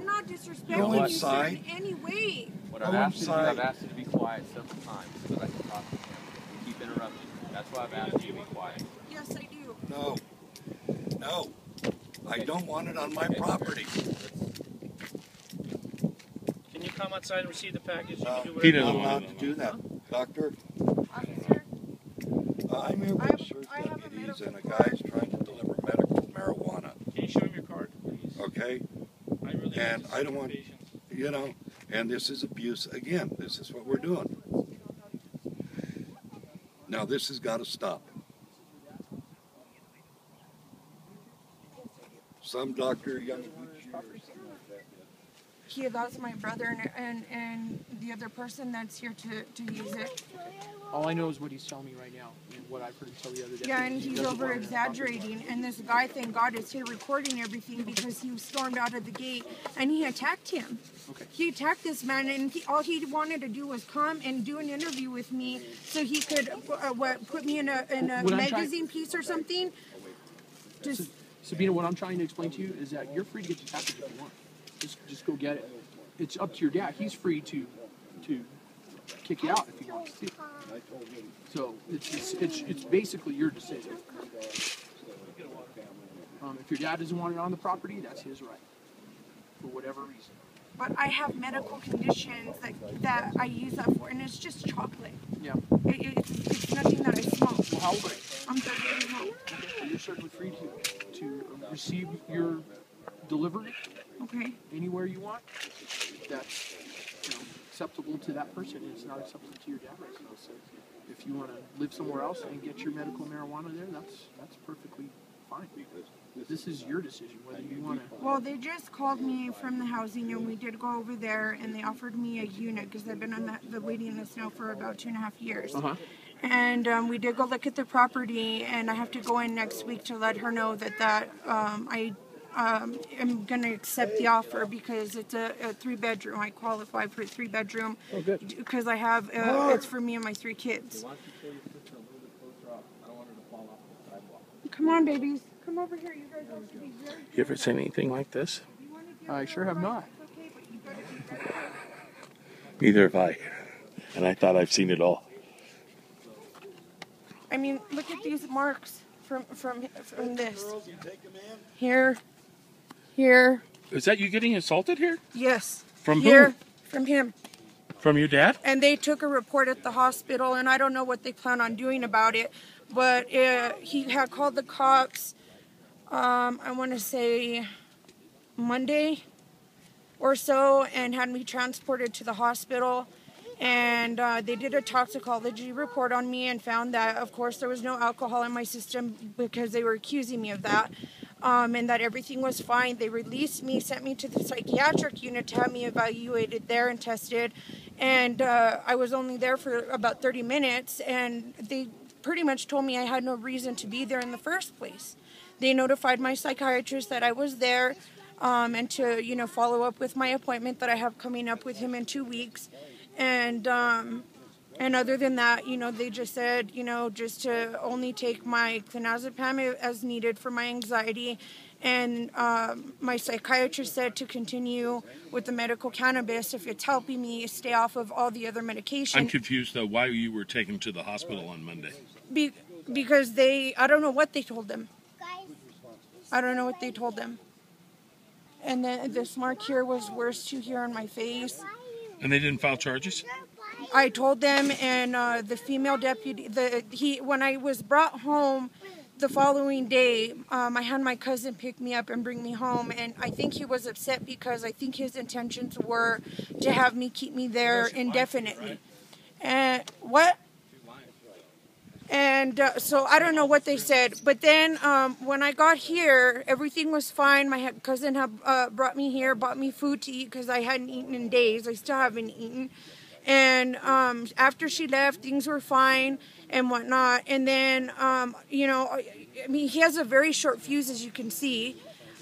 I'm not disrespecting Go you, sir, in inside. any way. What I've asked you to do, I've asked you to be quiet several times so that I can talk to him. You keep interrupting. That's why I've asked you to be quiet. Yes, I do. No. No. I don't want it on my property. Can you come outside and receive the package? You No, can do I'm whatever not you want. allowed to do that, doctor. Officer, I'm here I with have- sheriff's I have a deputies, and a medical guy's trying to deliver medical marijuana. Can you show him your card, please? Okay? I really And need to I see don't the want, patient. you know, and this is abuse again. This is what we're doing. Now this has got to stop. Some doctor, young. he allows my brother and the other person that's here to use it. All I know is what he's telling me right now, and what I've heard him tell the other day. Yeah, and he's over exaggerating. And this guy, thank God, is here recording everything because he stormed out of the gate and he attacked him. Okay. He attacked this man, and all he wanted to do was come and do an interview with me so he could put me in a magazine piece or something. Just Sabina, what I'm trying to explain to you is that you're free to get the package if you want. Just go get it. It's up to your dad. He's free to kick you out if he wants to. So it's basically your decision. If your dad doesn't want it on the property, that's his right, for whatever reason. but I have medical conditions that I use that for, and it's just chocolate. Yeah. It's nothing that I smoke. Well, how old are you? I'm 30 years old. Okay, you're certainly free to receive your delivery Okay. anywhere you want. That's acceptable to that person. It's not acceptable to your dad right now. So if you want to live somewhere else and get your medical marijuana there, that's perfectly fine. This is your decision whether you want to. Well, they just called me from the housing, and we did go over there, and they offered me a unit because I've been on the waiting list now for about 2.5 years. And we did go look at the property, and I have to go in next week to let her know that I am going to accept the offer because it's a 3-bedroom. I qualify for a 3-bedroom because I have it's for me and my 3 kids. Come on, babies. Come over here. You guys have to be very. You ever seen anything like this? I sure have not. Okay, but you gotta be careful. Neither have I. And I thought I've seen it all. I mean, look at these marks from this. Here. Is that you getting assaulted here? Yes. From here, who? From him. From your dad? And they took a report at the hospital, and I don't know what they plan on doing about it. But he had called the cops, I want to say Monday or so, and had me transported to the hospital. And they did a toxicology report on me and found that, of course, there was no alcohol in my system because they were accusing me of that. And that everything was fine. They released me, sent me to the psychiatric unit to have me evaluated there and tested. And I was only there for about 30 minutes, and they pretty much told me I had no reason to be there in the first place. They notified my psychiatrist that I was there and to, follow up with my appointment that I have coming up with him in 2 weeks. And other than that, they just said, just to only take my clonazepam as needed for my anxiety. And my psychiatrist said to continue with the medical cannabis if it's helping me stay off of all the other medication. I'm confused, though, why you were taken to the hospital on Monday. Because I don't know what they told them. I don't know what they told them. And then this mark here was worse too here on my face. And they didn't file charges? I told them, and the female deputy, when I was brought home the following day, I had my cousin pick me up and bring me home, and I think he was upset because I think his intentions were to have me keep me there indefinitely. And what? And so I don't know what they said. But then when I got here, everything was fine. My cousin had brought me here, bought me food to eat because I hadn't eaten in days. I still haven't eaten. And after she left, things were fine and whatnot. And then, he has a very short fuse, as you can see.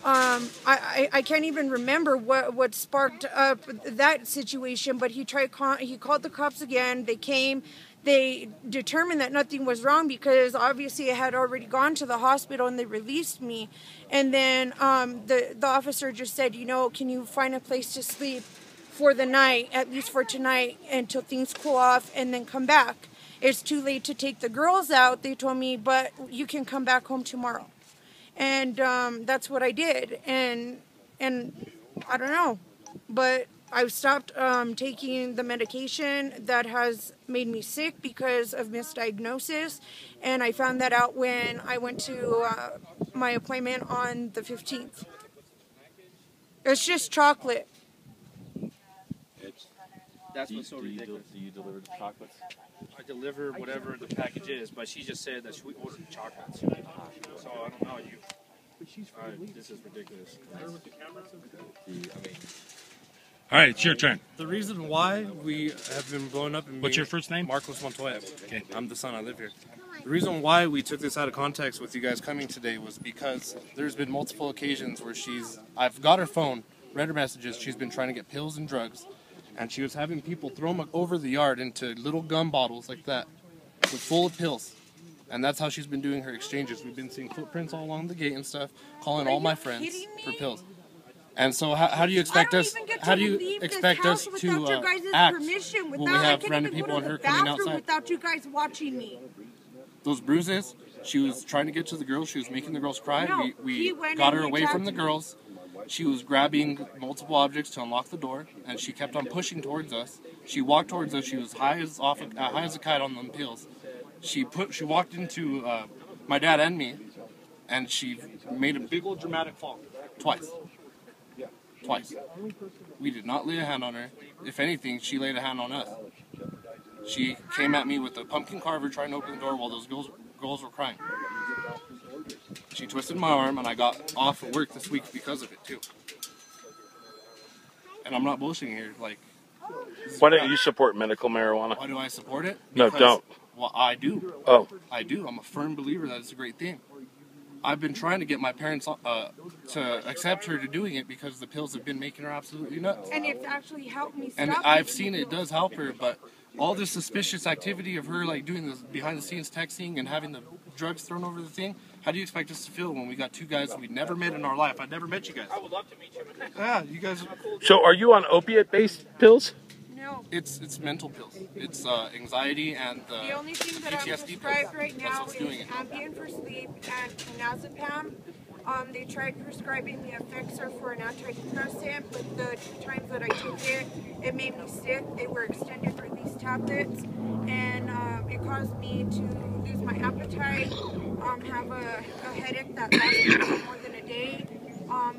I can't even remember what sparked up that situation, but he called the cops again. They came. they determined that nothing was wrong because obviously I had already gone to the hospital and they released me. And then the officer just said, you know, can you find a place to sleep for the night, at least for tonight, until things cool off and then come back. It's too late to take the girls out, they told me, but you can come back home tomorrow. And that's what I did. And I don't know, but I've stopped taking the medication that has made me sick because of misdiagnosis, and I found that out when I went to my appointment on the 15th. It's just chocolate. That's what's so ridiculous. Do you deliver the chocolates? I deliver whatever the package is, but she just said that she ordered chocolates. So I don't know. This is ridiculous. All right, it's your turn. The reason why we have been blown up and What's your first name? Marcos Montoya. Okay. I'm the son, I live here. The reason why we took this out of context with you guys coming today was because there's been multiple occasions where I've got her phone, read her messages, she's been trying to get pills and drugs, and she was having people throw them over the yard into little gum bottles like that, full of pills. And that's how she's been doing her exchanges. We've been seeing footprints all along the gate and stuff, calling all my friends for pills. And so how do you expect us? How do you expect us to act when we have random people in her coming outside? Without you guys watching me. Those bruises. She was trying to get to the girls. She was making the girls cry. No, we got her away from the girls. She was grabbing multiple objects to unlock the door, and she kept on pushing towards us. She walked towards us. She was high as a kite on them pills. She walked into my dad and me, and she made a big old dramatic fall twice. We did not lay a hand on her. If anything, she laid a hand on us. She came at me with a pumpkin carver trying to open the door while those girls were crying. She twisted my arm, and I got off of work this week because of it too. And I'm not bullshitting here. Like, Why don't you support medical marijuana? why do I support it? No, don't. Well, I do. Oh. I do. I'm a firm believer that it's a great thing. I've been trying to get my parents to accept her to doing it because the pills have been making her absolutely nuts. And it's actually helped me stop And it. I've seen it does help her, but all this suspicious activity of her like doing this behind the scenes texting and having the drugs thrown over the thing, how do you expect us to feel when we got two guys we'd never met in our life? I'd never met you guys. I would love to meet you. Yeah, you guys. So are you on opiate-based pills? No. It's mental pills. It's anxiety and The only thing that I'm PTSD prescribed pills. right That's now what's doing is it. Ambien for sleep and Clonazepam. They tried prescribing me Effexor for an antidepressant, but the times that I took it, it made me sick. They were extended release tablets, and it caused me to lose my appetite, have a headache that lasted for more than a day.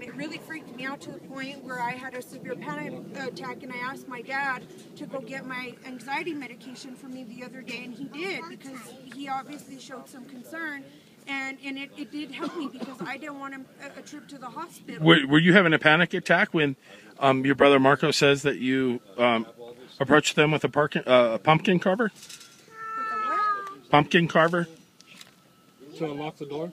It really freaked me out to the point where I had a severe panic attack, and I asked my dad to go get my anxiety medication for me the other day, and he did because he obviously showed some concern. And it did help me because I didn't want a trip to the hospital. Were you having a panic attack when your brother Marco says that you approached them with a pumpkin carver? With a what? Pumpkin carver? To unlock the door?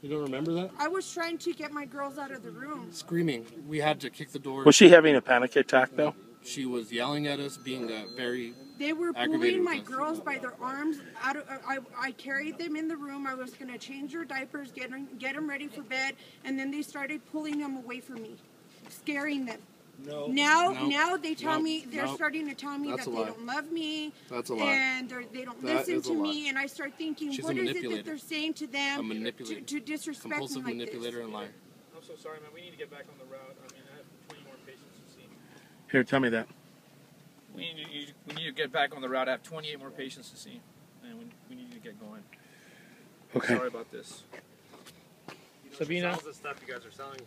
You don't remember that? I was trying to get my girls out of the room. Screaming. We had to kick the door. Was she having a panic attack, though? She was yelling at us, being very... They were Aggravated pulling my with us. girls by their arms out of. I carried them in the room. I was going to change their diapers, get them ready for bed, and then they started pulling them away from me, scaring them. No. Now they tell Nope. me they're Nope. starting to tell me That's that a they lie. don't love me. That's a lie. And they don't That listen is a to lie. me. And I start thinking, She's a what is it manipulator. that they're saying to them A manipulator. to disrespect Compulsive me like manipulator this? and liar. I'm so sorry, man. We need to get back on the route. I mean, I have 20 more patients to see. Here, tell me that. We need to get back on the route. I have 28 more patients to see. And we need to get going. Okay. Sorry about this. Sabina? The stuff you guys are selling